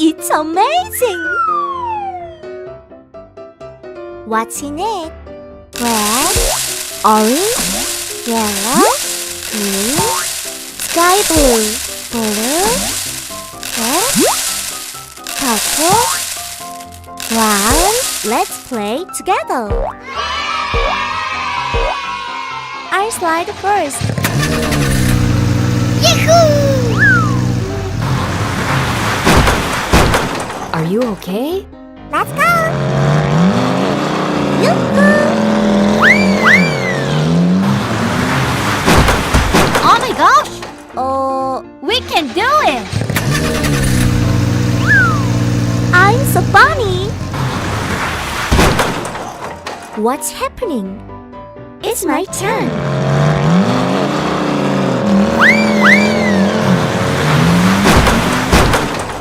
it's amazing! What's in it? Red, orange, yellow, green, sky blue, red, purple, brown. Let's play together. I'll slide first. Yahoo! Are you okay? Let's go! Yoo-hoo! Oh my gosh! We can do it! I'm so funny! What's happening? It's my turn.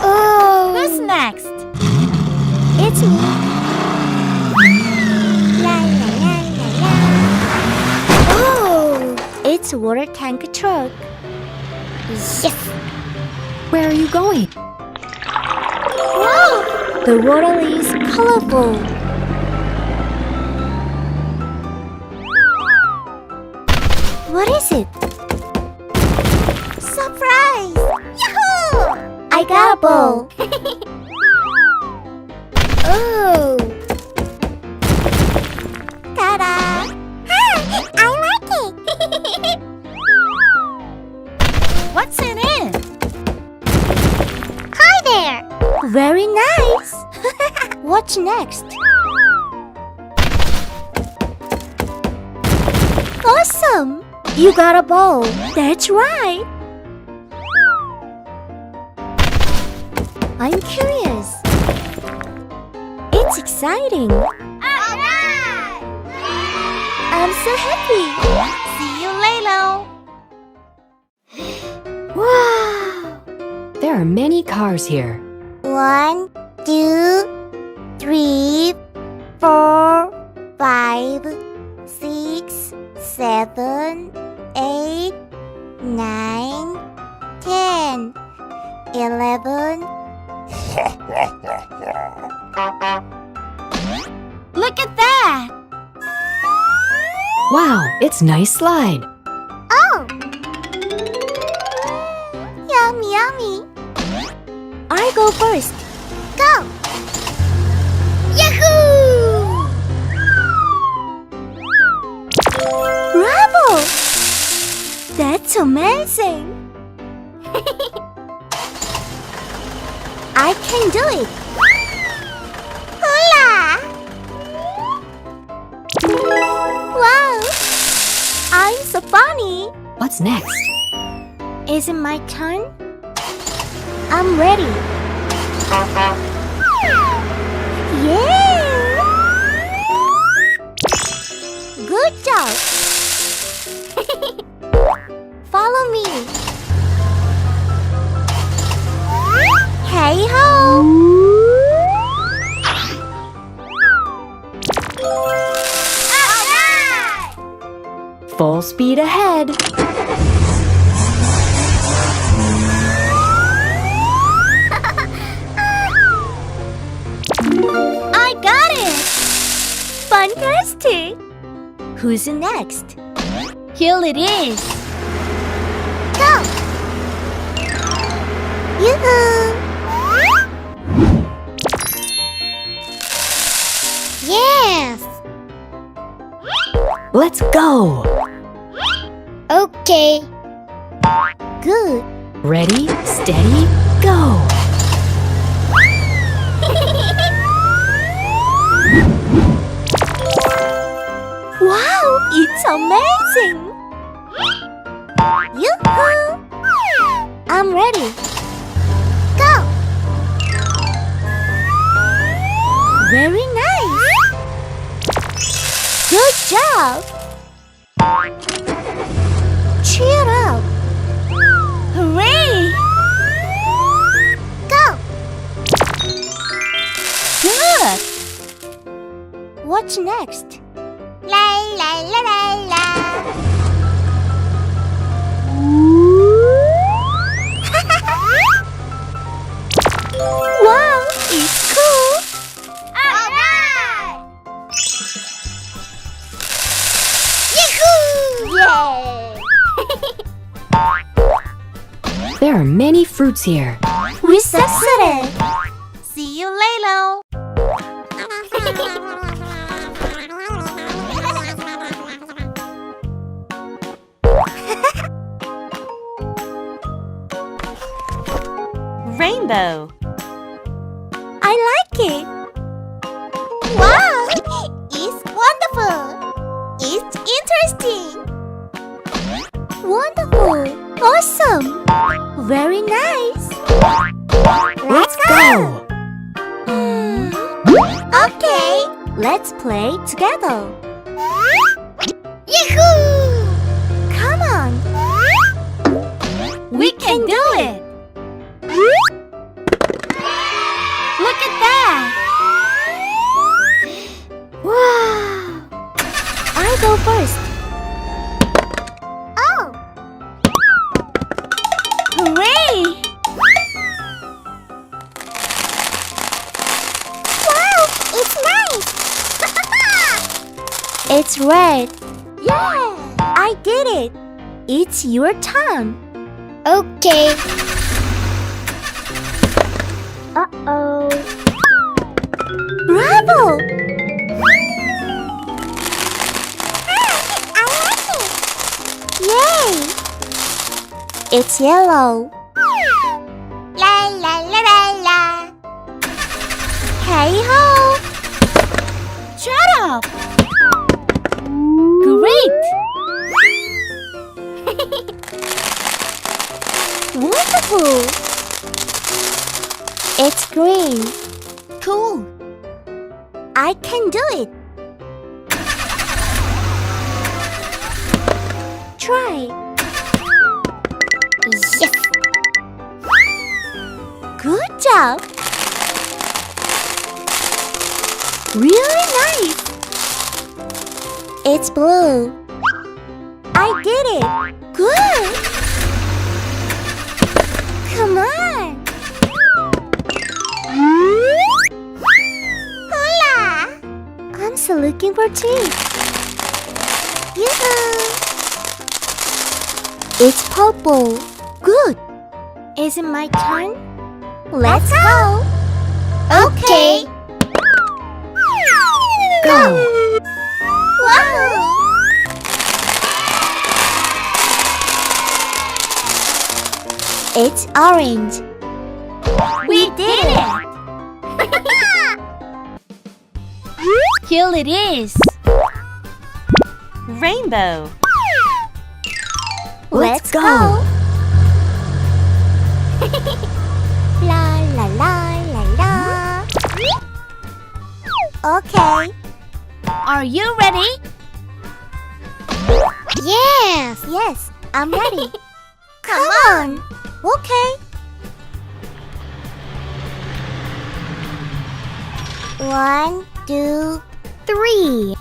Oh! Who's next? It's me. La la la la la. Oh! It's a water tank truck. Yes! Where are you going? Wow! The water is colorful. What is it? Surprise! Yahoo! I got a ball. Oh! Ta-da! I like it. What's in it? Hi there. Very nice. What's next? Awesome! You got a ball. That's right. I'm curious. It's exciting. Alright! I'm so happy. See you later! Wow! There are many cars here. 1, 2, 3, 4, 5, 6, 7, 8, 9, 10, 11. Look at that! Wow, it's nice slide. Oh! Yummy, yummy. I go first. Go! Yahoo! Bravo! That's amazing. I can do it. Hola! Wow! I'm so funny. What's next? Is it my turn? I'm ready. Yeah! Good job. Follow me. Hey ho! Full speed ahead. I got it! Fantastic! Who's next? Here it is! Go! Yoo-hoo! Yes! Let's go. Okay. Good. Ready, steady, go. Wow, it's amazing! Yoo-hoo! I'm ready. Go! Very nice! Good job! Cheer up! Hooray! Go! Good! What's next? La la la la la. Wow! There are many fruits here. We succeeded! See you, Lalo. Rainbow. I like it! Wow, it's wonderful. It's interesting. Wonderful! Awesome! Very nice! Let's go! Okay, let's play together. Yahoo! Come on! We can do it. Look at that. Wow! I go first. Oh. Hooray! Wow! It's nice! It's red. Yeah. I did it. It's your turn. Okay. Uh-oh. Bravo! I like it. Yay! It's yellow. La la la la la. Hey ho! Shut up. Great. Wonderful! It's green. Cool. I can do it. Try. Yes. Good job. Really nice. It's blue. I did it. Good. Come on. Hola. I'm still looking for tea. Yoo-hoo. It's purple. Good. Is it my turn? Let's go. Okay. Go! Wow. It's orange. We did it. Here it is. Rainbow. Let's go. La la la la la. Okay. Are you ready? Yes. Yes, I'm ready. Come on. Okay. 1, 2, 3.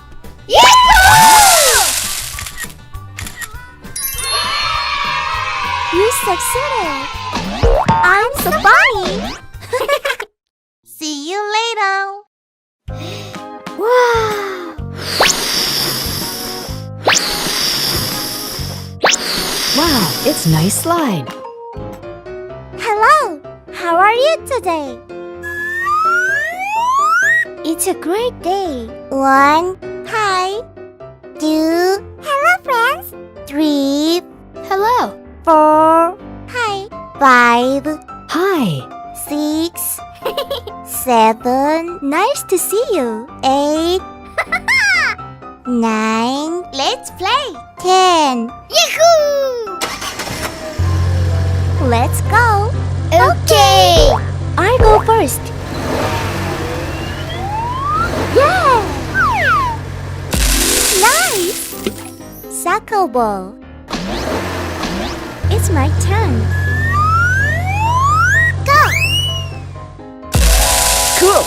You succeeded. I'm so funny. See you later. Wow. Wow, it's a nice slide. Hello. How are you today? It's a great day. 1. Hi. 2. Hello, friends. 3. Hello. 4. Hi. 5. Hi. 6. 7. Nice to see you. 8. 9. Let's play. 10. Yahoo! Let's go. Okay. I go first. Yeah! Nice! Soccer ball. It's my turn. Go. Cool.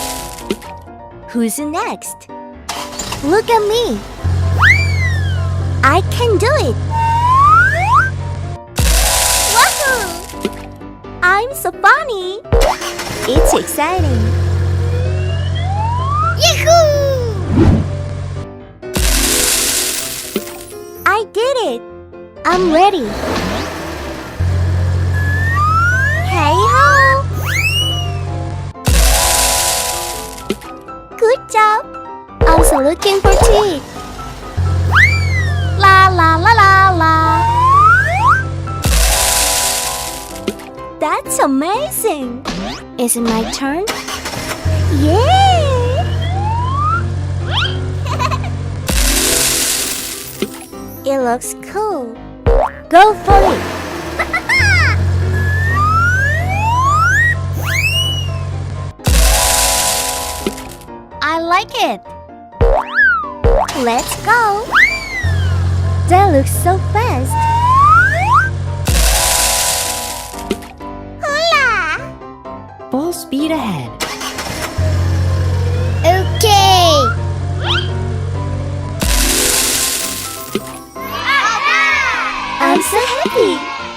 Who's next? Look at me. I can do it. Wahoo! I'm so funny. It's exciting. Yahoo! I did it. I'm ready. looking for teeth. La la la la la. That's amazing. Is it my turn? Yeah! It looks cool. Go for it. I like it. Let's go. That looks so fast. Hola! Full speed ahead. Okay. I'm so happy.